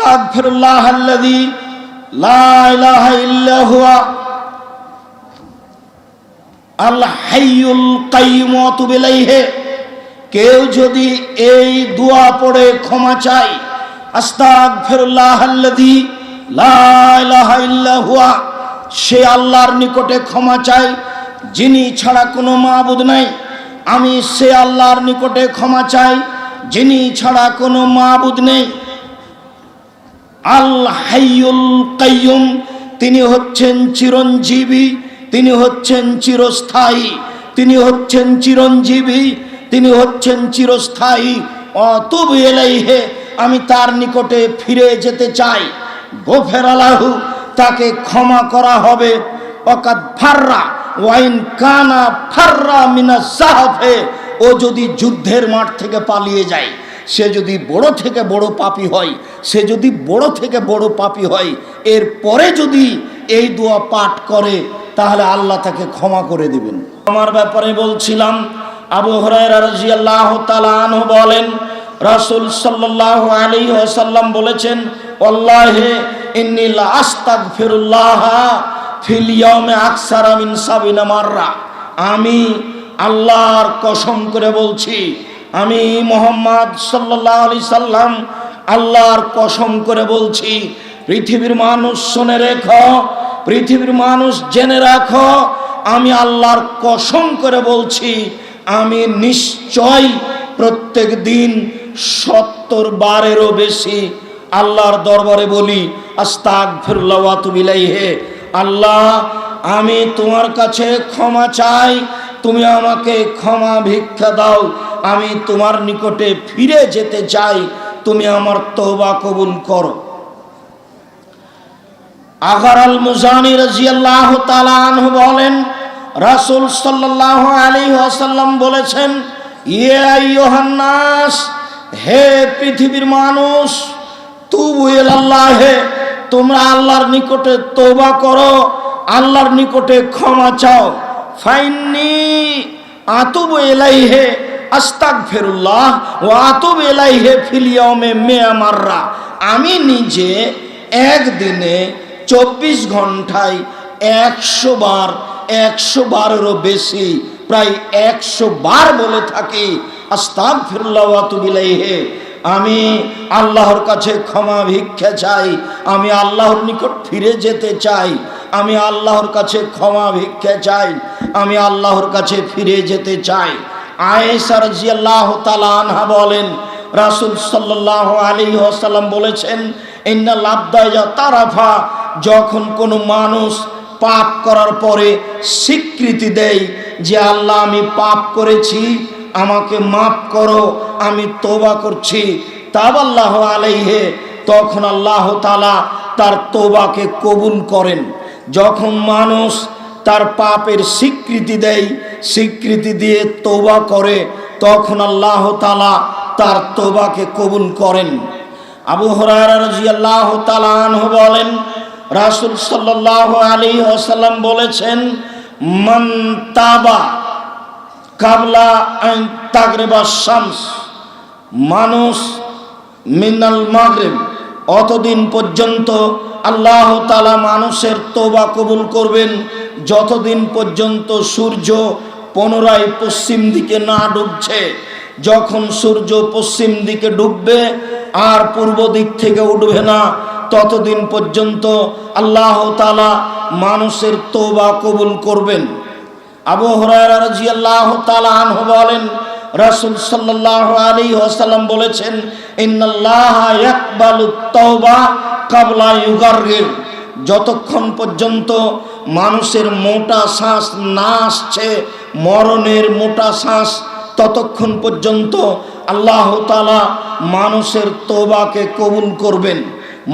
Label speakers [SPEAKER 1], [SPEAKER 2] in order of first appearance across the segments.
[SPEAKER 1] আস্তাগফিরুল্লাহাল্লাযী লা ইলাহা ইল্লা হুয়া আল হাইয়ুল কাইয়্যুম ওয়া আতুবু ইলাইহি। কেউ যদি এই দোয়া পড়ে ক্ষমা চায়, আস্তাগফিরুল্লাহাল্লাযী লা ইলাহা ইল্লা হুয়া, সে আল্লাহর নিকটে ক্ষমা চায় যিনি ছাড়া কোনো মাবুদ নাই। আমি সে আল্লাহর নিকটে ক্ষমা চাই যিনি ছাড়া কোনো মাবুদ নেই। আল হাইয়ুল কাইয়্যুম, তিনি হচ্ছেন চিরঞ্জীবী, তিনি হচ্ছেন চিরস্থায়ী, তিনি হচ্ছেন চিরঞ্জীবী, তিনি হচ্ছেন চিরস্থায়ী। আতুবু ইলাইহি, আমি তার নিকটে ফিরে যেতে চাই। গফিরা লাহু, তাকে ক্ষমা করা হবে। ওয়াকাদ ফাররা ওয়াইন কানা ফাররা মিনাস সাহাফে, ও যদি যুদ্ধের মাঠ থেকে পালিয়ে যায়, সে যদি বড় থেকে বড় পাপী হয়, সে যদি বড় থেকে বড় পাপী হয়, এরপরে যদি এই দোয়া পাঠ করে, তাহলে আল্লাহ তাকে ক্ষমা করে দিবেন। আমার ব্যাপারে বলছিলাম, আবু হুরায়রা রাদিয়াল্লাহু তাআলা আনহু বলেন, রাসূল সাল্লাল্লাহু আলাইহি ওয়াসাল্লাম বলেছেন, ওয়াল্লাহি ইন্নী লা আস্তাগফিরুল্লাহ ফিল ইয়াউমি আকসারা মিন ৭০ মাররা। আমি আল্লাহর কসম করে বলছি, আমি মুহাম্মদ সাল্লাল্লাহু আলাইহি সাল্লাম আল্লাহর কসম করে বলছি, পৃথিবীর মানুষ শুনে রেখো, পৃথিবীর মানুষ জেনে রাখো, আমি আল্লাহর কসম করে বলছি, আমি নিশ্চয় প্রত্যেক দিন ৭০ বারেরও বেশি আল্লাহর দরবারে বলি, আস্তাগফিরুল্লাহ ওয়া আতুবু ইলাইহি। আল্লাহ, আমি তোমার কাছে ক্ষমা চাই, তুমি আমাকে ক্ষমা ভিক্ষা দাও, আমি তোমার নিকটে ফিরে যেতে চাই, তুমি আমার তওবা কবুল করো। আগার আল মুজানি রাদিয়াল্লাহু তাআলা আনহু বলেন, রাসূল সাল্লাল্লাহু আলাইহি ওয়াসাল্লাম বলেছেন, ইয়া আইয়ুহান নাস, হে পৃথিবীর মানুষ, তুবু ইলাল্লাহি, তোমরা আল্লাহর নিকটে তওবা করো, আল্লাহর নিকটে ক্ষমা চাও। ফাইন্নি আতুবু ইলাইহি আস্তাগফিরুল্লাহ ওয়া আতুবু ইলাইহি ফিল ইয়াউমি মিয়া মাররা। আমি নিজে একদিনে 24 ঘন্টায় 100 বার, 100 বারেরও বেশি, প্রায় 100 বার বলে থাকি, আস্তাগফিরুল্লাহ ওয়া আতুবু ইলাইহি। আমি আল্লাহর কাছে ক্ষমা ভিক্ষা চাই, আমি আল্লাহর নিকট ফিরে যেতে চাই, আমি আল্লাহর কাছে ক্ষমা ভিক্ষা চাই, আমি আল্লাহর কাছে ফিরে যেতে চাই। আয়েশা রাদিয়াল্লাহু তাআলা আনহা বলেন, রাসূল সাল্লাল্লাহু আলাইহি ওয়াসাল্লাম বলেছেন, ইন্নাল আবদা ইয়াতারাফা, যখন কোনো মানুষ পাপ করার পরে স্বীকৃতি দেয় যে আল্লাহ আমি পাপ করেছি, আমাকে মাফ করো, আমি তওবা করছি, তাবাল্লাহু আলাইহি, তখন আল্লাহ তাআলা তার তওবাকে কবুল করেন। যখন মানুষ তার পাপের স্বীকৃতি দেয়, স্বীকৃতি দিয়ে তওবা করে, তখন আল্লাহ তাআলা তার তওবাকে কবুল করেন। আবু হুরায়রা রাদিয়াল্লাহু তাআলা আনহু বলেন, রাসূল সাল্লাল্লাহু আলাইহি ওয়াসাল্লাম বলেছেন, মান তাবা কাবলা আন তাগরিবা শামস, মানুষ মিনাল মাগরিব, অতদিন পর্যন্ত আল্লাহ তাআলা মানুষের তওবা কবুল করবেন যতদিন পর্যন্ত সূর্য পুনরায় পশ্চিম দিকে না ডুবছে। যখন সূর্য পশ্চিম দিকে ডুববে আর পূর্ব দিক থেকে উঠবে না, ততদিন পর্যন্ত আল্লাহ তাআলা মানুষের তওবা কবুল করবেন। আবু হুরায়রা রাদিয়াল্লাহু তাআলা আনহু বলেন, রাসূল সাল্লাল্লাহু আলাইহি ওয়াসাল্লাম বলেছেন, ইন্নাল্লাহা ইয়াকবালুত তাওবা কাবলা ইউগাররির, যতক্ষণ পর্যন্ত মানুষের মোটা শ্বাস না আসছে, মরণের মোটা শ্বাস, ততক্ষণ পর্যন্ত আল্লাহ তাআলা মানুষের তওবাকে কবুল করবেন।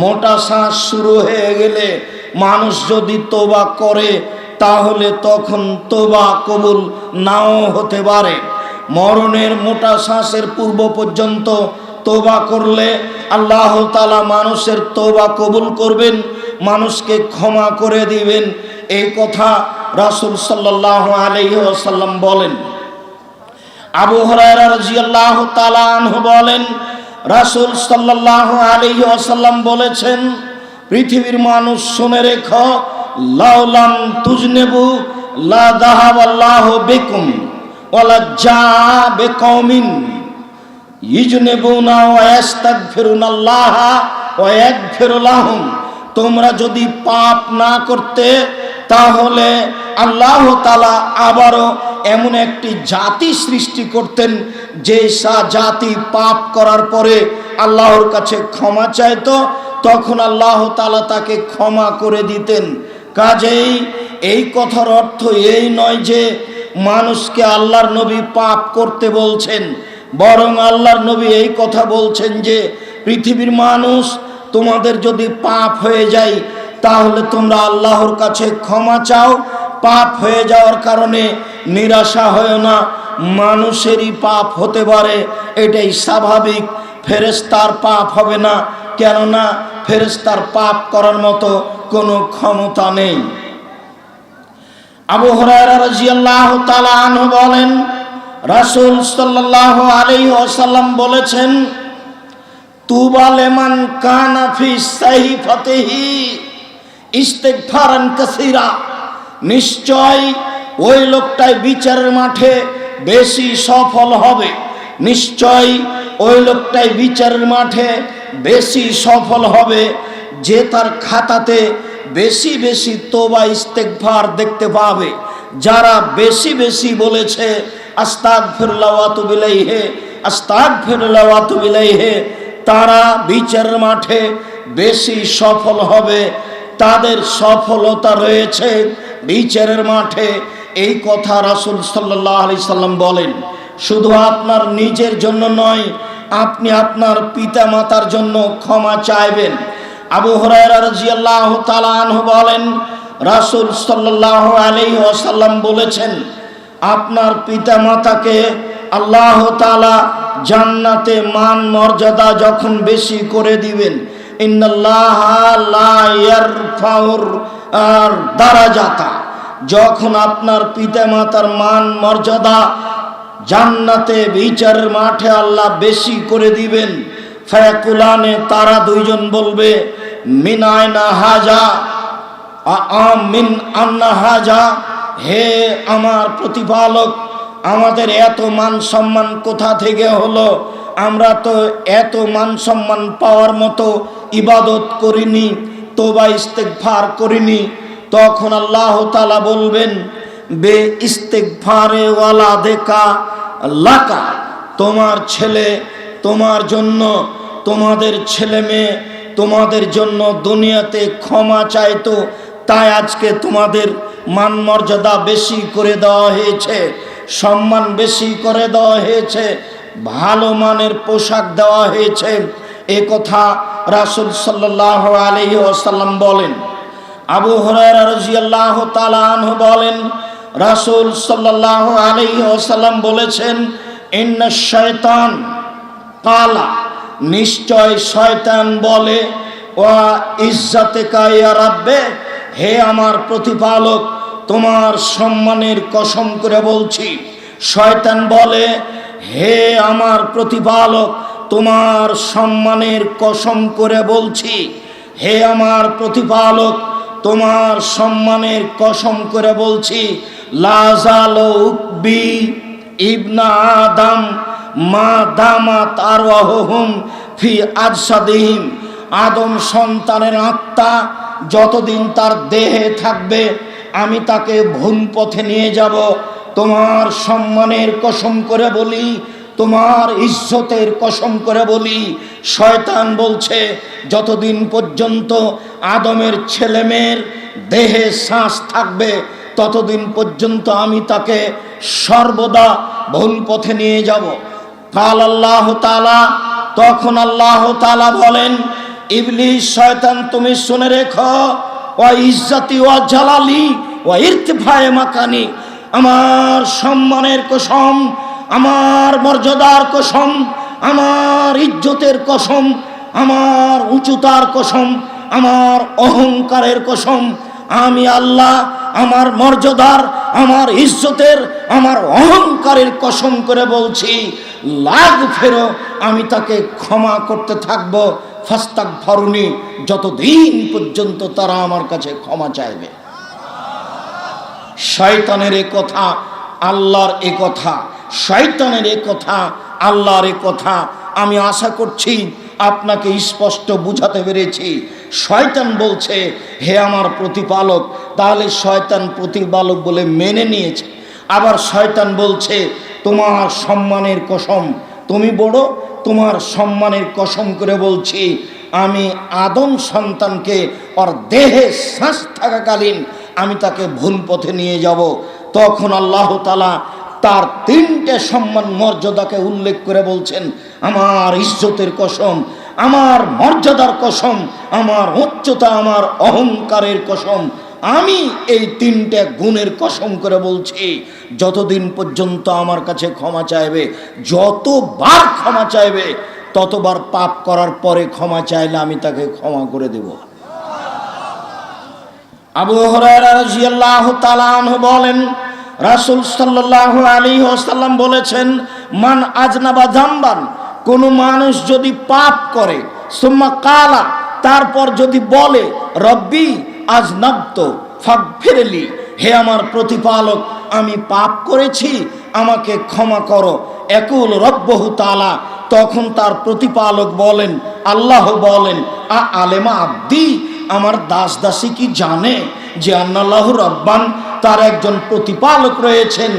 [SPEAKER 1] মোটা শ্বাস শুরু হয়ে গেলে মানুষ যদি তওবা করে, তাহলে তখন তওবা কবুল নাও হতে পারে। মরণের মোটা শ্বাসের পূর্ব পর্যন্ত তওবা করলে আল্লাহ তাআলা মানুষের তওবা কবুল করবেন, মানুষকে ক্ষমা করে দিবেন, এই কথা রাসূল সাল্লাল্লাহু আলাইহি ওয়াসাল্লাম বলেন। আবু হুরায়রা রাদিয়াল্লাহু তাআলা আনহু বলেন, রাসূল সাল্লাল্লাহু আলাইহি ওয়াসাল্লাম বলেছেন, পৃথিবীর মানুষ শুনে রেখো, লাউলাম তুজনেবু লা যাহাবাল্লাহু বিকুম ওয়ালা জা বিকওমিন ইজনেবুনা ওয়া ইস্তাগফিরুনাল্লাহা ওয়া ইয়াগফিরু লাহুম। তোমরা যদি পাপ না করতে তাহলে আল্লাহ তাআলা আবারও এমন একটি জাতি সৃষ্টি করতেন যে জাতি পাপ করার পরে আল্লাহর কাছে ক্ষমা চাইতো, তখন আল্লাহ তাআলা তাকে ক্ষমা করে দিতেন। কাজেই এই কথার অর্থ এই নয় যে মানুষকে আল্লাহর নবী পাপ করতে বলছেন, বরং আল্লাহর নবী এই কথা বলছেন যে পৃথিবীর মানুষ, তোমাদের যদি পাপ হয়ে যায় তাহলে তোমরা আল্লাহর কাছে ক্ষমা চাও। পাপ হয়ে যাওয়ার কারণে নিরাশা হয় না, মানুষেরই পাপ হতে পারে, এটাই স্বাভাবিক। ফেরেশতার পাপ হবে না, কেননা ফেরেশতার পাপ করার মতো কোনো ক্ষমতা নেই। আবু হুরায়রা রাদিয়াল্লাহু তাআলা আনহু বলেন, রাসূল সাল্লাল্লাহু আলাইহি ওয়াসাল্লাম বলেছেন, তুবা লিমান কানা ফি সাহিফাতিহি ইস্তিগফারান কাসীরা। নিশ্চয় ওই লোকটাই বিচারের মাঠে বেশি সফল হবে, নিশ্চয় ওই লোকটাই বিচারের মাঠে বেশি সফল হবে যে তার খাতাতে বেশি বেশি তওবা ইস্তিগফার দেখতে পাবে। যারা বেশি বেশি বলেছে আস্তাগফিরুল্লাহ ওয়া আতুবু ইলাইহি, আস্তাগফিরুল্লাহ ওয়া আতুবু ইলাইহি, তারা বিচারের মাঠে বেশি সফল হবে, তাদের সফলতা রয়েছে বিচারের মাঠে। এই কথা রাসূল সাল্লাল্লাহু আলাইহি সাল্লাম বলেন। শুধু আপনার নিজের জন্য নয়, আপনি আপনার পিতামাতার জন্য ক্ষমা চাইবেন। আবু হুরায়রা রাদিয়াল্লাহু তাআলা আনহু বলেন, রাসূল সাল্লাল্লাহু আলাইহি ওয়াসাল্লাম বলেছেন, আপনার পিতামাতাকে আল্লাহ তাআলা জান্নাতে মান মর্যাদা যখন বেশি করে দিবেন, ইন্নাল্লাহা লা ইয়ারফাউর দারাজাতা, যখন আপনার পিতামাতার মান মর্যাদা জান্নাতে বিচারের মাঠে আল্লাহ বেশি করে দিবেন, ফায়াকুলানে, তারা দুইজন বলবে, মিন আইনা হাজা, মিন আন্না হাজা, হে আমার প্রতিপালক, আমাদের এত মান সম্মান কোথা থেকে হলো? আমরা তো এত মান সম্মান পাওয়ার মতো ইবাদত করিনি, তওবা ইস্তিগফার করিনি। তখন আল্লাহ তাআলা বলবেন, বে ইস্তিগফারে ওয়ালাদেকা লাকা, তোমার ছেলে তোমার জন্য, তোমাদের ছেলে মেয়ে তোমাদের জন্য দুনিয়াতে ক্ষমা চাইতো, তাই আজকে তোমাদের মান মর্যাদা বেশি করে দেওয়া হয়েছে, সম্মান বেশি করে দেওয়া হয়েছে, ভালো মানের পোশাক দেওয়া হয়েছে। এ কথা রাসূল সাল্লাল্লাহু আলাইহি ওয়াসাল্লাম বলেন। আবু হুরায়রা রাদিয়াল্লাহু তাআলা আনহু বলেন, রাসূল সাল্লাল্লাহু আলাইহি ওয়াসাল্লাম বলেছেন, ইন্নাশ শায়তান কালা, নিশ্চয় শয়তান বলে, ওয়া ইজ্জাতিকা ইয়া রাব্বে, হে আমার প্রতিপালক, তোমার সম্মানের কসম করে বলছি। শয়তান বলে, হে আমার প্রতিপালক, তোমার সম্মানের কসম করে বলছি, হে আমার প্রতিপালক, তোমার সম্মানের কসম করে বলছি, লা যালু উকবি ইবনা আদম মা দামাত আরওয়াহুম ফি আজসাদিহিম, আদম সন্তানের আত্মা যতদিন তার দেহে থাকবে আমি তাকে ভুল পথে নিয়ে যাব। তোমার সম্মানের কসম করে বলি, তোমার ইজ্জতের কসম করে বলি, শয়তান বলছে যতদিন পর্যন্ত আদমের ছেলেমেয়ের দেহে শ্বাস থাকবে ততদিন পর্যন্ত আমি তাকে সর্বদা ভুল পথে নিয়ে যাব। কাল আল্লাহ তাআলা, তখন আল্লাহ তাআলা বলেন, ইবলিস, শয়তান, তুমি শুনে রেখো, ওয়া ইজ্জতি ওয়া জালালি ওয়া ইরতিফায়ে মাকানি, আমার সম্মানের কসম, আমার মর্যাদার কসম, আমার ইজ্জতের কসম, আমার উচ্চতার কসম, আমার অহংকারের কসম, আমি আল্লাহ আমার মর্যাদার, আমার ইজ্জতের, আমার অহংকারের কসম করে বলছি, লাগ ফেরো, আমি তাকে ক্ষমা করতে থাকব, ফাস্তাগফিরুনি, যতদিন পর্যন্ত তারা আমার কাছে ক্ষমা চাইবে। শয়তানের এ কথা, আল্লাহর এ কথা, শয়তানের এ কথা, আল্লাহর এ কথা। আমি আশা করছি আপনাকে স্পষ্ট বুঝাতে পেরেছি। শয়তান বলছে হে আমার প্রতিপালক, তাহলে শয়তান প্রতিপালক বলে মেনে নিয়েছে। আবার শয়তান বলছে তোমার সম্মানের কসম, তুমি বড়, তোমার সম্মানের কসম করে বলছি, আমি আদম সন্তানকে ওর দেহে শ্বাস থাকাকালীন আমি তাকে ভুল পথে নিয়ে যাব। তখন আল্লাহ তাআলা তার তিনটে সম্মান মর্যাদাকে উল্লেখ করে বলছেন, আমার ইজ্জতের কসম, আমার মর্যাদার কসম, আমার উচ্চতা, আমার অহংকারের কসম, আমি এই তিনটে গুণের কসম করে বলছি, যতদিন পর্যন্ত আমার কাছে ক্ষমা চাইবে, যতবার ক্ষমা চাইবে, ততবার পাপ করার পরে ক্ষমা চাইলে আমি তাকে ক্ষমা করে দেব। আবু হুরায়রা রাদিয়াল্লাহু তাআলা আনহু বলেন, রাসূল সাল্লাল্লাহু আলাইহি ওয়াসাল্লাম বলেছেন, মান আজনাবা যামবান, কোন মানুষ যদি পাপ করে, সুম্মা কালা, তারপর যদি বলে, রব্বি আজনাবতু ফাগফিরলি, হে আমার প্রতিপালক আমি পাপ করেছি, আমাকে ক্ষমা করো। একুল রব্বহু তাআলা, তখন তার প্রতিপালক বলেন, আল্লাহ বলেন, আলেমা আব্দি, আমার দাস দাসী কি জানে যে আন্নাল্লাহু রব্বান, তার একজন প্রতিপালক রয়েছেন,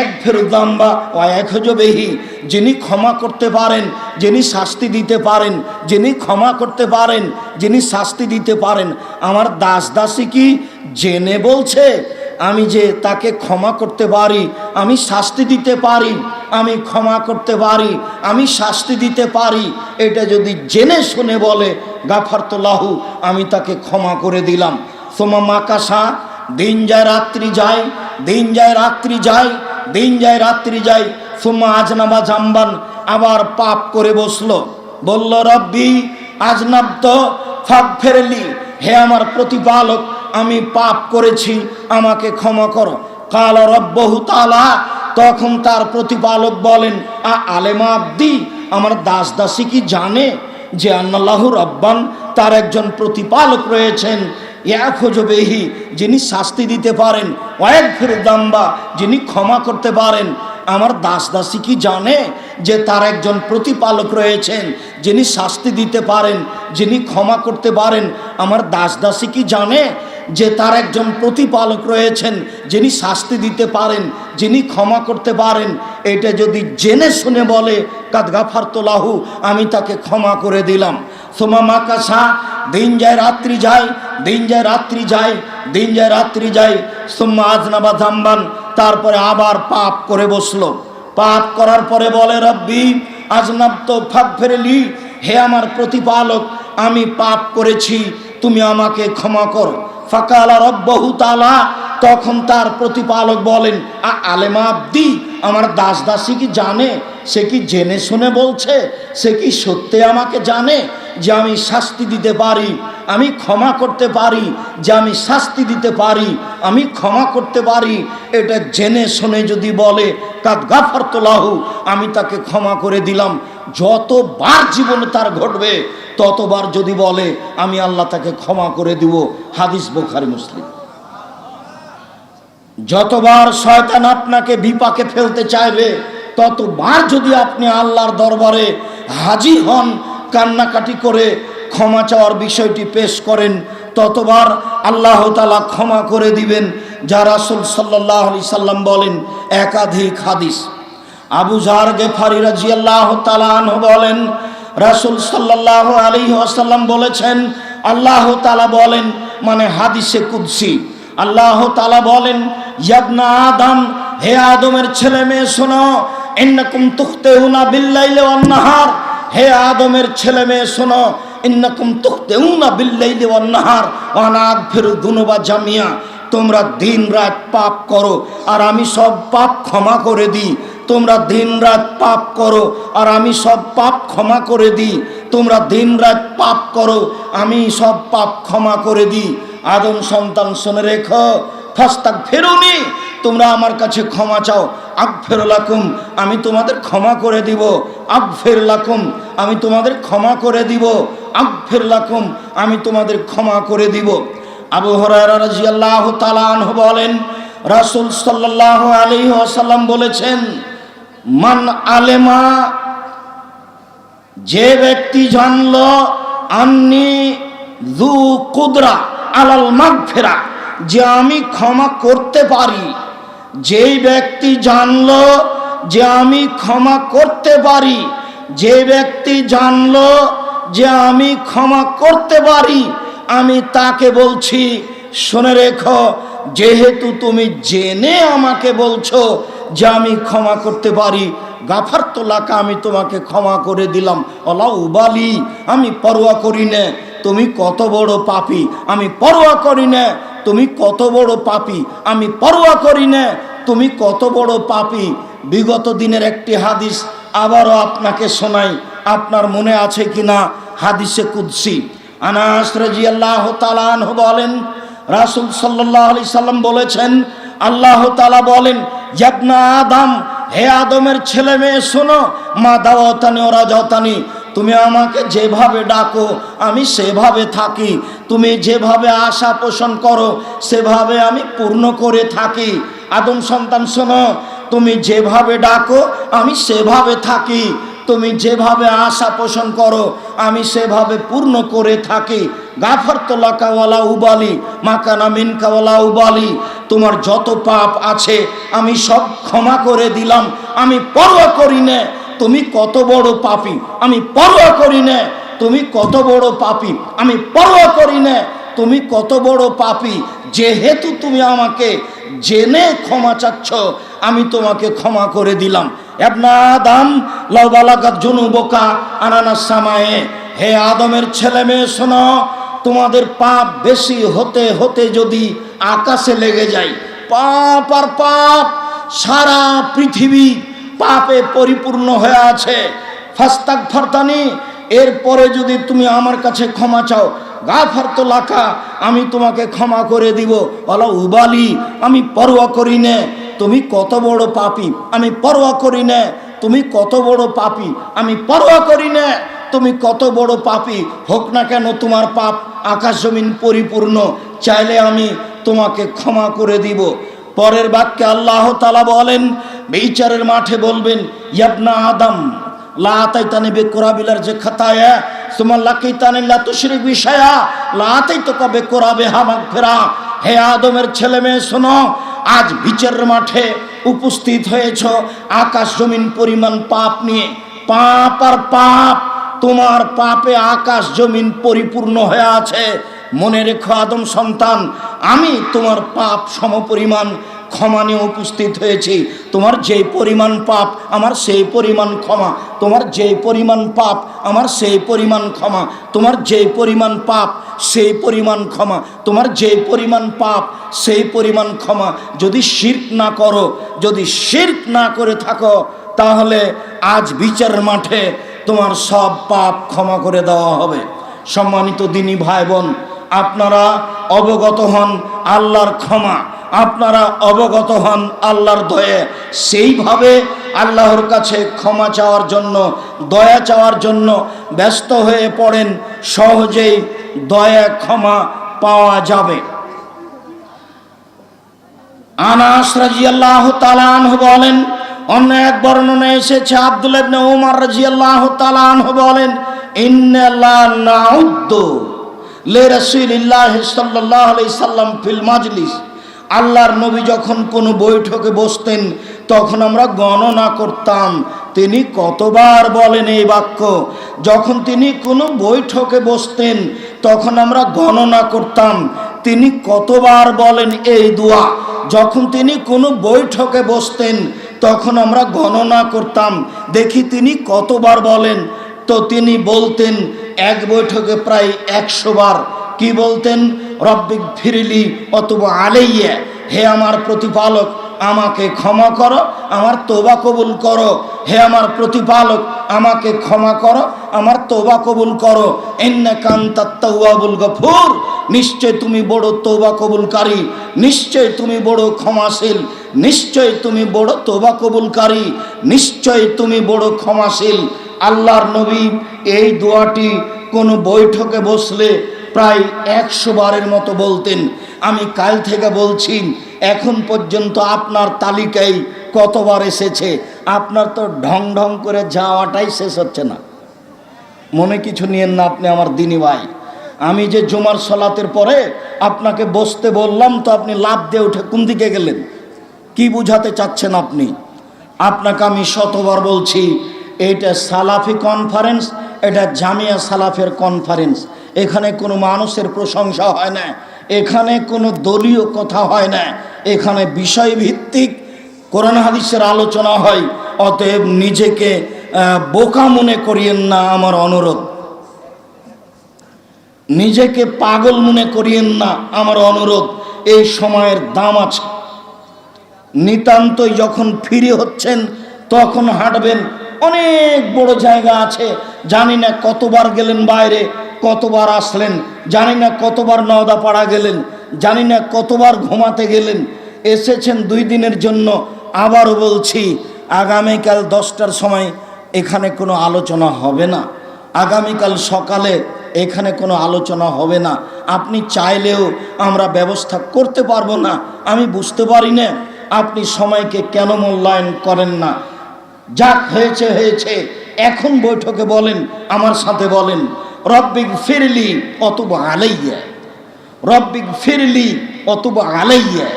[SPEAKER 1] এক ফেরুদাম্বা ও এক হজবেহি, যিনি ক্ষমা করতে পারেন, যিনি শাস্তি দিতে পারেন, যিনি ক্ষমা করতে পারেন, যিনি শাস্তি দিতে পারেন। আমার দাস দাসী কি জেনে বলছে আমি যে তাকে ক্ষমা করতে পারি, আমি শাস্তি দিতে পারি, আমি ক্ষমা করতে পারি, আমি শাস্তি দিতে পারি, এটা যদি জেনে শুনে বলে গাফারতু লাহু, আমি তাকে ক্ষমা করে দিলাম। সোমা মাকাসা, দিন যায় রাত্রি যায়, দিন যায় রাত্রি যায়, দিন যায় রাত্রি যায়, সোমা আজনাবা জাম্বান, আবার পাপ করে বসলো, বলল রব্বি আজনাবতু ফাগফিরলি, হে আমার প্রতিপালক আমি পাপ করেছি, আমাকে ক্ষমা করো। কালা রব্বহু তাআলা, তখন তার প্রতিপালক বলেন, আলেমা আব্দি, আমার দাস দাসী কি জানে যে আন্নাল্লাহু রব্বান, তার একজন প্রতিপালক রয়েছেন, ইয়াখুজুবিহি, যিনি শাস্তি দিতে পারেন, ওয়াগফির যামবা, যিনি ক্ষমা করতে পারেন। আমার দাস দাসী কি জানে যে তার একজন প্রতিপালক রয়েছেন, যিনি শাস্তি দিতে পারেন, যিনি ক্ষমা করতে পারেন। আমার দাস দাসী কি জানে যে তার একজন প্রতিপালক রয়েছেন, যিনি শাস্তি দিতে পারেন, যিনি ক্ষমা করতে পারেন। এটা যদি জেনে শুনে বলে কাদ গাফারতু লাহু, আমি তাকে ক্ষমা করে দিলাম। সোমা মাকাসা, দিন যায় রাত্রি যায়, দিন যায় রাত্রি যায়, দিন যায় রাত্রি যায়, সোম্মা আজনাবা যামবান, তারপরে আবার পাপ করে বসলো। পাপ করার পরে বলে রব্বি আজনাবতু ফাগফিরলি, হে আমার প্রতিপালক আমি পাপ করেছি, তুমি আমাকে ক্ষমা করো। ফাকালা রব্বহু তাআলা, তখন তার প্রতিপালক বলেন, আলেমা আব্দি, আমার দাস দাসী কি জানে, সে কি জেনে শুনে বলছে, সে কি সত্যি আমাকে জানে যে আমি শাস্তি দিতে পারি, আমি ক্ষমা করতে পারি, যে আমি শাস্তি দিতে পারি, আমি ক্ষমা করতে পারি। এটা জেনে শুনে যদি বলে কাদ গাফারতু লাহু, আমি তাকে ক্ষমা করে দিলাম। যতবার জীবনে তার ঘটবে ততবার যদি বলে আমি আল্লাহ তাকে ক্ষমা করে দিব। হাদিস বুখারী মুসলিম। যতবার শয়তান আপনাকে বিপাকে ফেলতে চাইবে, ততবার যদি আপনি আল্লাহর দরবারে হাজির হন, কান্নাকাটি করে ক্ষমা চাওয়ার বিষয়টি পেশ করেন, ততবার আল্লাহ তাআলা ক্ষমা করে দিবেন। যা রাসূল সাল্লাল্লাহু আলাইহি সাল্লাম বলেন, একাধিক হাদিস। আবু যার গিফারী রাদিয়াল্লাহু তাআলা আনহু বলেন, রাসূল সাল্লাল্লাহু আলাইহি ওয়াসাল্লাম বলেছেন, আল্লাহ তাআলা বলেন, মানে হাদিসে কুদসি, আল্লাহ তাআলা বলেন, ইয়া আদম, হে আদমের ছেলে মেয়ে শোনো, ইন্নাকুম তুখতিউনা বিল্লাইলি ওয়ান নাহার, হে আদমের ছেলে মেয়ে শোনো, ইন্নাকুম তুখতিউনা বিল্লাইলি ওয়ান নাহার ওয়া আনা আগফিরু যুনুবা জামিয়া, তোমরা দিন রাত পাপ করো আর আমি সব পাপ ক্ষমা করে দিই। তোমরা দিন রাত পাপ করো আর আমি সব পাপ ক্ষমা করে দিই। তোমরা দিন রাত পাপ করো, আমি সব পাপ ক্ষমা করে দিই। আদম সন্তান শুনে রেখো, ফাস্তাগফিরুনি, তোমরা আমার কাছে ক্ষমা চাও, আগফির লাকুম, আমি তোমাদের ক্ষমা করে দিব, আগফির লাকুম, আমি তোমাদের ক্ষমা করে দিব, আগফির লাকুম, আমি তোমাদের ক্ষমা করে দিব। আবু হুরায়রা রাদিয়াল্লাহু তাআলা আনহু বলেন, রাসূল সাল্লাল্লাহু আলাইহি ওয়াসাল্লাম বলেছেন, মান আলেমা, যে ব্যক্তি জানলো আন্নি যু কুদরা আলাল মাগফিরা, যে আমি ক্ষমা করতে পারি, যেই ব্যক্তি জানলো যে আমি ক্ষমা করতে পারি, যে ব্যক্তি জানলো যে আমি ক্ষমা করতে পারি, আমি তাকে বলছি, শুনে রেখো, যেহেতু তুমি জেনে আমাকে বলছো যে আমি ক্ষমা করতে পারি, গাফারতু লাকা, আমি তোমাকে ক্ষমা করে দিলাম, ওয়ালা উবালি, আমি পরোয়া করি না তুমি কত বড় পাপী, আমি পরোয়া করি না তুমি কত বড় পাপী, আমি পরোয়া করি না তুমি কত বড় পাপী। বিগত দিনের একটি হাদিস আবারও আপনাকে শোনাই, আপনার মনে আছে কিনা? হাদিসে কুদসি। আনাস রাদিয়াল্লাহু তাআলা আনহু বলেন, রাসূল সাল্লাল্লাহু আলাইহি সাল্লাম বলেছেন, আল্লাহ তাআলা বলেন, ইবনা আদম, হে আদমের ছেলে মেয়ে শোনো, মা দাওয়াতানি ওয়া রাজাতানি, তুমি আমাকে যেভাবে ডাকো আমি সেভাবে থাকি, তুমি যেভাবে আশা পোষণ করো সেভাবে আমি পূর্ণ করে থাকি। আদম সন্তান শোনো, তুমি যেভাবে ডাকো আমি সেভাবে থাকি, তুমি যেভাবে আশা পোষণ করো আমি সেভাবে পূর্ণ করে থাকি। গাফারতু লাকা ওয়ালা উবালি মাকানা মিনকা ওয়ালা উবালি, তোমার যত পাপ আছে আমি সব ক্ষমা করে দিলাম, আমি পরোয়া করি না তুমি কত বড় পাপী, আমি পরোয়া করি না তুমি কত বড় পাপী, আমি পরোয়া করি না তুমি কত বড় পাপী। যেহেতু তুমি আমাকে জেনে ক্ষমা চাচ্ছ, আমি তোমাকে ক্ষমা করে দিলাম। ইবনা আদম লাউ বালাগাত জুনুবুকা আনানাস সামায়ে, হে আদমের ছেলে মেয়ে শোনো, তোমাদের পাপ বেশি হতে হতে যদি আকাশে লেগে যায়, পাপ আর পাপ, সারা পৃথিবী পাপে পরিপূর্ণ হয়ে আছে, ফাস্তাগফিরতানি, এরপরে যদি তুমি আমার কাছে ক্ষমা চাও, গাফারতু লাকা, আমি তোমাকে ক্ষমা করে দিব, ওয়ালা উবালি, আমি পরোয়া করি না তুমি কত বড় পাপী, আমি পরোয়া করি না তুমি কত বড় পাপী, আমি পরোয়া করি না তুমি কত বড় পাপী হোক না কেন তোমার পাপ আকাশ জমিন পরিপূর্ণ, চাইলে আমি তোমাকে ক্ষমা করে দিব। পরের বাক্যে আল্লাহ তাআলা বলেন, বিচারের মাঠে বলবেন, ইবনা আদম লা আতাইতানি বিকুরাবিলার যে খাতায়া সুম্মা লাকিতানি লা তুশরিক বিশায়া লা আতাইতুকা বিকুরাবিহা মাগফিরা, হে আদমের ছেলে মেয়ে শোনো, আজ বিচারের মাঠে উপস্থিত হয়েছ আকাশ জমিন পরিমাণ পাপ নিয়ে, পাপ আর পাপ, তোমার পাপে আকাশ জমিন পরিপূর্ণ হয়ে আছে। মনে রেখো আদম সন্তান, আমি তোমার পাপ সমপরিমাণ ক্ষমা নিয়ে উপস্থিত হয়েছি, তোমার যেই পরিমাণ পাপ আমার সেই পরিমাণ ক্ষমা, তোমার যেই পরিমাণ পাপ আমার সেই পরিমাণ ক্ষমা, তোমার যেই পরিমাণ পাপ সেই পরিমাণ ক্ষমা, তোমার যেই পরিমাণ পাপ সেই পরিমাণ ক্ষমা। যদি শিরক না করো, যদি শিরক না করে থাকো, তাহলে আজ বিচারের মাঠে তোমার সব পাপ ক্ষমা করে দেওয়া হবে। সম্মানিত দিনী ভাই বোন, আপনারা অবগত হন আল্লাহর ক্ষমা, আপনারা অবগত হন আল্লাহর দয়া, সেইভাবে আল্লাহর কাছে ক্ষমা চাওয়ার জন্য, দয়া চাওয়ার জন্য ব্যস্ত হয়ে পড়েন, সহজেই দয়া ক্ষমা পাওয়া যাবে। আনাস রাদিয়াল্লাহু তাআলা আনহু বলেন, অন্য এক বর্ণনায় এসেছে, আব্দুল্লাহ ইবনে উমর রাদিয়াল্লাহু তাআলা আনহু বলেন, ইন্না লা নাউদ্দু লিরাসূলিল্লাহি সাল্লাল্লাহু আলাইহি সাল্লাম ফিল মাজলিস, আল্লাহর নবী যখন কোনো বৈঠকে বসতেন তখন আমরা গণনা করতাম তিনি কতবার বলেন এই বাক্য। যখন তিনি কোনো বৈঠকে বসতেন তখন আমরা গণনা করতাম তিনি কতবার বলেন এই দোয়া। যখন তিনি কোনো বৈঠকে বসতেন তখন আমরা গণনা করতাম দেখি তিনি কতবার বলেন। তো তিনি বলতেন এক বৈঠকে প্রায় 100 বার। কি বলতেন? রব্বিক ফিরলি অথবা আলাইয়া, হে আমার প্রতিপালক আমাকে ক্ষমা করো আমার তওবা কবুল করো। হে আমার প্রতিপালক, আমাকে ক্ষমা করো, আমার তওবা কবুল করো। ইন্নাকা আনতাত তাওয়াবুল গফুর, নিশ্চয় তুমি বড় তওবা কবুলকারী, নিশ্চয় তুমি বড় ক্ষমাশীল, নিশ্চয় তুমি বড় তওবা কবুলকারী, নিশ্চয় তুমি বড় ক্ষমাশীল। আল্লাহর নবী এই দোয়াটি কোনো বৈঠকে বসলে প্রায় 100 বারের মতো বলতেন। আমি কাল থেকে বলছি, এখন পর্যন্ত আপনার তালিকায় কতবার এসেছে? আপনার তো ঢং ঢং করে যাওয়াটাই শেষ হচ্ছে না। মনে কিছু নিয়েন না আপনি আমার দিনী ভাই। আমি যে জুমার সালাতের পরে আপনাকে বসতে বললাম, তো আপনি লাফ দিয়ে উঠে কোন দিকে গেলেন? কি বুঝাতে চাচ্ছেন আপনি? আপনাকে আমি শতবার বলছি, এটা সালাফি কনফারেন্স, এটা জামিয়া সালাফের কনফারেন্স। এখানে কোনো মানুষের প্রশংসা হয় না, এখানে কোনো দলীয় কথা হয় না, এখানে বিষয়ভিত্তিক কোরআন হাদিসের আলোচনা হয়। অতএব নিজেকে বোকা মনে করিয়েন না, আমার অনুরোধ। নিজেকে পাগল মনে করিয়েন না, আমার অনুরোধ। এই সময়ের দাম আছে। নিতান্তই যখন ফিরে হচ্ছেন তখন হাঁটবেন। অনেক বড় জায়গা আছে, জানি না কতবার গেলেন বাইরে, কতবার আসলেন, জানি না কতবার নওদাপাড়া গেলেন, জানি না কতবার ঘুমাতে গেলেন। এসেছেন 2 দিনের জন্য। আবারও বলছি, আগামীকাল 10টার সময় এখানে কোনো আলোচনা হবে না। আগামীকাল সকালে এখানে কোনো আলোচনা হবে না। আপনি চাইলেও আমরা ব্যবস্থা করতে পারবো না। আমি বুঝতে পারি না আপনি সময়কে কেন মূল্যায়ন করেন না। যাক হয়েছে হয়েছে, এখন বৈঠকে বলেন, আমার সাথে বলেন, রব্বিক ফিরলি অতুবা আলাইয়া, রব্বিক ফিরলি অতুবা আলাইয়া,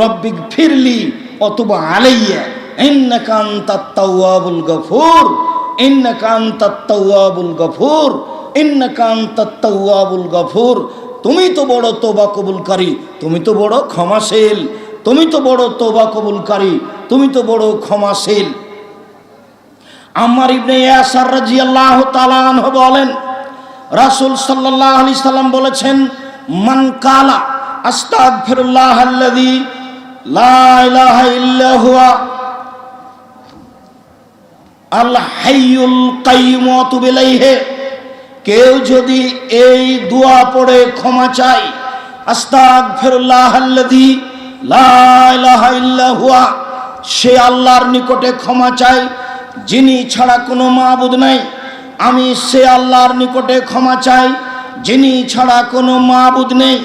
[SPEAKER 1] রব্বিক ফিরলি অতুবা আলাইয়া, ইন্নাকা আনতাত তাওয়াবুল গফুর, ইন্নাকা আনতাত তাওয়াবুল গফুর, ইন্নাকা আনতাত তাওয়াবুল গফুর। তুমি তো বড় তওবা কবুলকারী, তুমি তো বড় ক্ষমাশীল, তুমি তো বড় তওবা কবুলকারী, তুমি তো বড় ক্ষমাশীল। আম্মার ইবনে ইয়াসার রাদিয়াল্লাহু তাআলা আনহু বলেন, রাসূল সাল্লাল্লাহু আলাইহি সাল্লাম বলেছেন, মান কালা আস্তাগফিরুল্লাহাল্লাযী লা ইলাহা ইল্লা হুয়া আল হাইয়ুল কাইয়্যুম ওয়া তুব ইলাইহি, কেউ যদি এই দোয়া পড়ে ক্ষমা চায়, আস্তাগফিরুল্লাহাল্লাযী লা ইলাহা ইল্লা হুয়া, সে আল্লাহর নিকটে ক্ষমা চায় যিনি ছাড়া কোনো মাবুদ নাই। আমি সে আল্লাহর নিকটে ক্ষমা চাই যিনি ছাড়া কোনো মাবুদ নেই।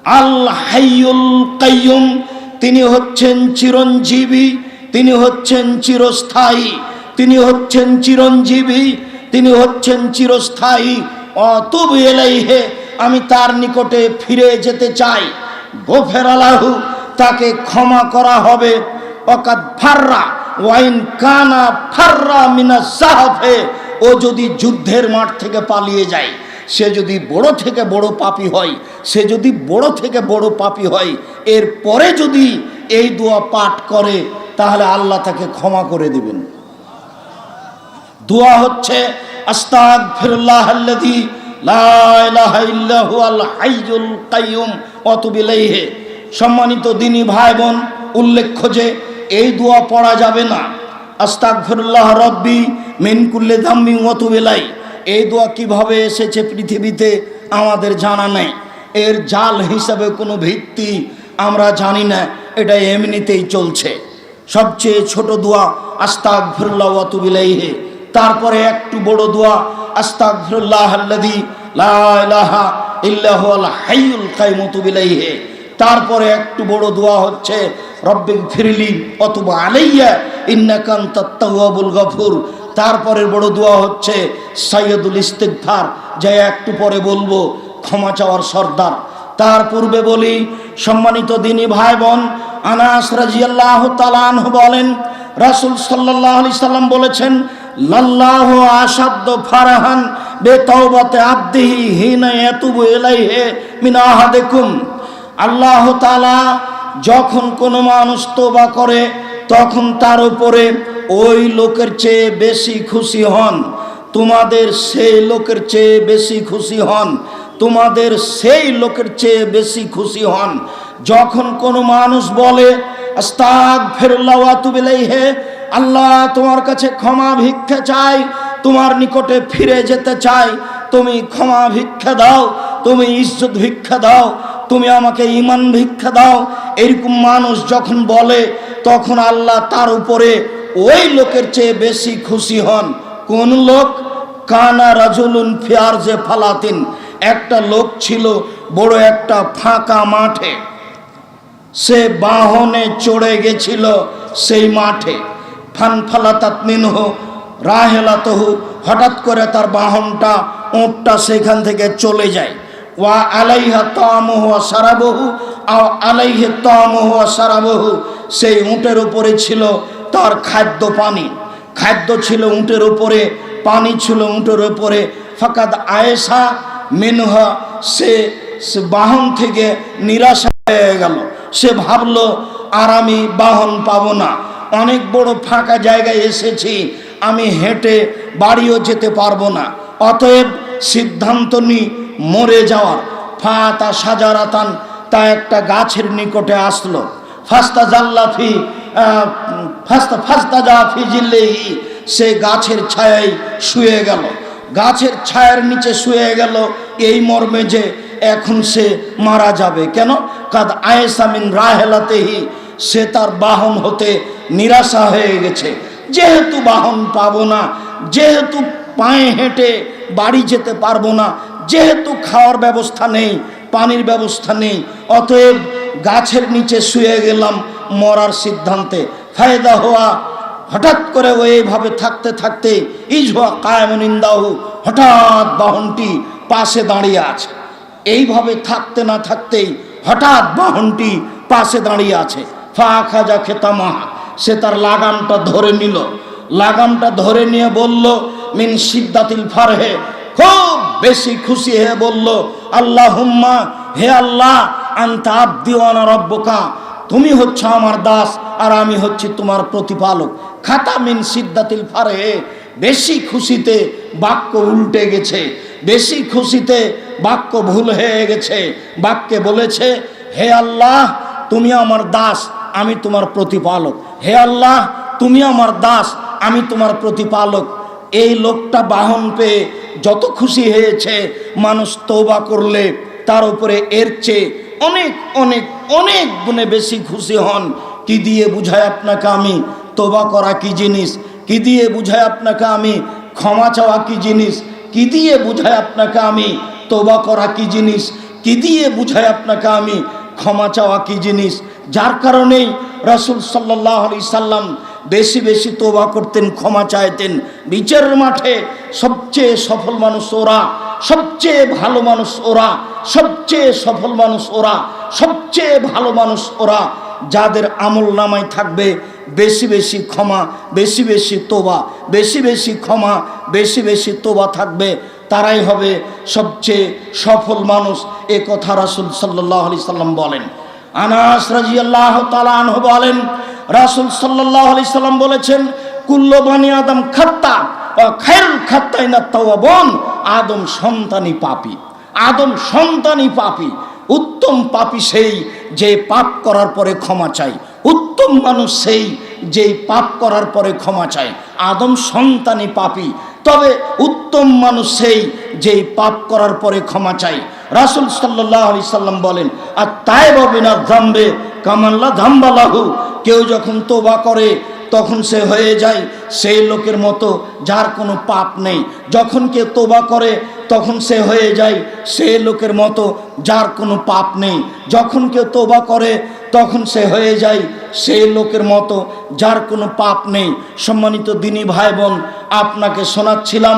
[SPEAKER 1] আল হাইয়ুল কাইয়্যুম, তিনি হচ্ছেন চিরঞ্জীবী, তিনি হচ্ছেন চিরস্থায়ী, তিনি হচ্ছেন চিরঞ্জীবী, তিনি হচ্ছেন চিরস্থায়ী। অতুব ইলাইহি, আমি তার নিকটে ফিরে যেতে চাই। গফিরা লাহু, তাকে ক্ষমা করা হবে। ওয়াকাদ ফাররা ওয়াইন কানা ফাররা মিনাজ জাহফে, ও যদি যুদ্ধের মাঠ থেকে পালিয়ে যায়, সে যদি বড় থেকে বড় পাপী হয়, সে যদি বড় থেকে বড় পাপী হয়, এরপরে যদি এই দোয়া পাঠ করে, তাহলে আল্লাহ তাকে ক্ষমা করে দিবেন। দোয়া হচ্ছে আস্তাগফিরুল্লাহাল্লাযী লা ইলাহা ইল্লা হুয়াল হাইয়ুল কাইয়্যুম ওয়া তুব ইলাইহি। সম্মানিত দিনী ভাই বোন, উল্লেখ্য যে এই দোয়া পড়া যাবে না। আস্তাগফিরুল্লাহ রব্বি মিন কুল্লি যামবিন ওয়া তুব ইলাই, এই দোয়া কিভাবে এসেছে পৃথিবীতে আমাদের জানা নেই। এর জাল হিসাবে কোনো ভিত্তি আমরা জানি না, এটা এমনিতেই চলছে। সবচেয়ে ছোট দোয়া আস্তাগফিরুল্লাহ ওয়া তুব ইলাইহি, তারপরে একটু বড় দোয়া আস্তাগফিরুল্লাহাল্লাযী লা ইলাহা ইল্লা হুয়াল হাইয়ুল কাইয়্যুম ওয়া তুব ইলাইহি, তারপরে একটু বড় দোয়া হচ্ছে রব্বিক ফিরলি ওয়া তুব আলাইয়া ইন্নাকা আনতাত তাওয়াবুল গফুর, তারপরের বড় দোয়া হচ্ছে সাইয়্যিদুল ইস্তিগফার, যা একটু পরে বলবো, ক্ষমা চাওয়ার সর্দার। তার পূর্বে বলি, সম্মানিত দিনী ভাই বোন, আনাস রাদিয়াল্লাহু তাআলা আনহু বলেন, রাসূল সাল্লাল্লাহু আলাইহি সাল্লাম বলেছেন, লাল্লাহু আশাদ্দু ফারহান বিতাওবাতি আবদিহি হিনা ইয়াতুবু ইলাইহি মিন আহাদিকুম। আল্লাহ তাআলা যখন কোনো মানুষ তওবা করে, তখন তার উপরে ওই লোকের চেয়ে বেশি খুশি হন, তোমাদের সেই লোকের চেয়ে বেশি খুশি হন, তোমাদের সেই লোকের চেয়ে বেশি খুশি হন। যখন কোনো মানুষ বলে আস্তাগফিরুল্লাহ ওয়া আতুবু ইলাইহি, আল্লাহ তোমার কাছে ক্ষমা ভিক্ষা চাই, তোমার নিকটে ফিরে যেতে চাই, তুমি ক্ষমা ভিক্ষা দাও, তুমি ইজ্জত ভিক্ষা দাও, তুমি আমাকে ঈমান ভিক্ষা দাও। এরকম মানুষ যখন বলে তখন আল্লাহ তার উপরে ওই লোকের চেয়ে বেশি খুশি হন। কোন লোক? কানা রাজুলুন ফি আরজে ফালাতিন, একটা লোক ছিল বড় একটা ফাঁকা মাঠে, সে বাহনে চড়ে গেছিল সেই মাঠে। ফানফালাতাত মিনহু রাহেলাতহু, হঠাৎ করে তার বাহনটা, উটটা সেখান থেকে চলে যায়। ওয়া আলাইহা তামুহু ওয়া সারাবহু, আও আলাইহি তামুহু ওয়া সারাবহু, সেই উটের উপরে ছিল তার খাদ্য পানি, খাদ্য ছিল উটের উপরে, পানি ছিল উটের উপরে। ফাকাদ আয়েশা মিনহা, সে বাহন থেকে নিরাশা হয়ে গেল। সে ভাবলো আর আমি বাহন পাবো না, অনেক বড় ফাঁকা জায়গায় এসেছি, আমি হেঁটে বাড়িও যেতে পারবো না, অতএব সিদ্ধান্ত নি মরে যাওয়ার। ফাতা সাজারাতান, তা একটা গাছের নিকটে আসলো। ফাস্তা জাল্লাফি ফাস্তা জাফি জিল্লেহি, সে গাছের ছায়ায় শুয়ে গেল, গাছের ছায়ার নিচে শুয়ে গেল এই মর্মে যে এখন সে মারা যাবে। কেন? কাদ আয়েশা মিন রাহেলাতেহি, সে তার বাহন হতে নিরাশা হয়ে গেছে। যেহেতু বাহন পাবো না, যেহেতু পায়ে হেঁটে বাড়ি যেতে পারবো না, যেহেতু খাওয়ার ব্যবস্থা নেই, পানির ব্যবস্থা নেই, অতএব গাছের নিচে শুয়ে গেলাম মরার সিদ্ধান্তে। ফায়দা হওয়া, হঠাৎ করে এইভাবে থাকতে থাকতে ইজহুয়া কায়েমুন ইনদাহু, হঠাৎ বাহনটি পাশে দাঁড়িয়ে আছে। এইভাবে থাকতে না থাকতেই হঠাৎ বাহনটি পাশে দাঁড়িয়ে আছে। ফাখাজা খেতামাহা, সে তার লাগামটা ধরে নিল, লাগামটা ধরে নিয়ে বলল মিন শিদ্দাতিল ফারহে, খুব বেশি খুশি হয়ে বলল আল্লাহুম্মা, হে আল্লাহ, আনতা আবদি ওয়া আনা রাব্বুকা, তুমি হচ্ছে আমার দাস আর আমি হচ্ছি তোমার প্রতিপালক। খাতা মিন শিদ্দাতিল ফারহে, বেশি খুশিতে বাক্য উল্টে গেছে, বেশি খুশিতে বাক্য ভুল হয়ে গেছে। বাক্যে বলেছে হে আল্লাহ তুমি আমার দাস, আমি তোমার প্রতিপালক। হে আল্লাহ তুমি আমার দাস, আমি তোমার প্রতিপালক। এই লোকটা বাহন পেয়ে যত খুশি হয়েছে, মানুষ তওবা করলে তার উপরে এর চেয়ে অনেক অনেক অনেক গুণে বেশি খুশি হন। কি দিয়ে বুঝায় আপনাকে আমি তওবা করা কি জিনিস? কি দিয়ে বুঝায় আপনাকে আমি ক্ষমা চাওয়া কি জিনিস? কি দিয়ে বুঝায় আপনাকে আমি তওবা করা কি জিনিস? কি দিয়ে বুঝায় আপনাকে আমি ক্ষমা চাওয়া কি জিনিস? যার কারণেই রাসূল সাল্লাল্লাহু আলাইহি সাল্লাম বেশি বেশি তওবা করতেন, ক্ষমা চাইতেন। বিচারের মাঠে সবচেয়ে সফল মানুষ ওরা, সবচেয়ে ভালো মানুষ ওরা, সবচেয়ে সফল মানুষ ওরা, সবচেয়ে ভালো মানুষ ওরা, যাদের আমল নামায় থাকবে বেশি বেশি ক্ষমা, বেশি বেশি তোবা, বেশি বেশি ক্ষমা, বেশি বেশি তোবা থাকবে, তারাই হবে সবচেয়ে সফল মানুষ। এ কথা রাসূল সাল্লাল্লাহু আলাইহি সাল্লাম বলেন। আনাস রাদিয়াল্লাহু তাআলা আনহু বলেন, রাসূল সাল্লাল্লাহু আলাইহি সাল্লাম বলেছেন, কুল্লু বানি আদম খাত্তা ওয়া খায়রুল খাত্তাইনা তাওয়াবুন, আদম সন্তানই পাপী, আদম সন্তানই পাপী। উত্তম পাপী সেই যে পাপ করার পরে ক্ষমা চায়, উত্তম মানুষ সেই যে পাপ করার পরে ক্ষমা চায়। আদম সন্তানই পাপী, তবে উত্তম মানুষ সেই যে পাপ করার পরে ক্ষমা চায়। রাসূল সাল্লাল্লাহু আলাইহি সাল্লাম বলেন, আর তাইবা বিনা যামবে কামান লা যামবা লাহু, কেউ যখন তওবা করে তখন সে হয়ে যায় সেই লোকের মতো যার কোনো পাপ নেই। যখন কেউ তওবা করে তখন সে হয়ে যায় সেই লোকের মতো যার কোনো পাপ নেই। যখন কেউ তওবা করে তখন সে হয়ে যায় সেই লোকের মতো যার কোনো পাপ নেই। সম্মানিত দিনী ভাই বোন, আপনাকে শোনাচ্ছিলাম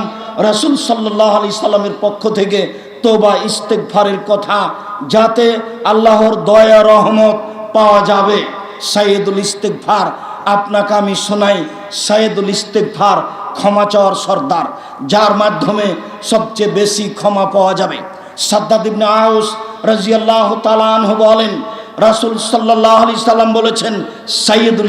[SPEAKER 1] রাসূল সাল্লাল্লাহু আলাইহি সাল্লামের পক্ষ থেকে তওবা ইস্তেগফারের কথা, যাতে আল্লাহর দয়া রহমত পাওয়া যাবে। সাইয়্যিদুল ইস্তেগফার আপনাকে আমি শোনাই। সাইয়্যিদুল ইস্তেগফার ক্ষমা চাওয়ার সর্দার, যার মাধ্যমে সবচেয়ে বেশি ক্ষমা পাওয়া যাবে। সাদ্দাদ ইবনে আউস রাদিয়াল্লাহু তাআলা আনহু বলেন, রাসূল সাল্লাল্লাহু আলাইহি সাল্লাম বলেছেন, সাইয়্যিদুল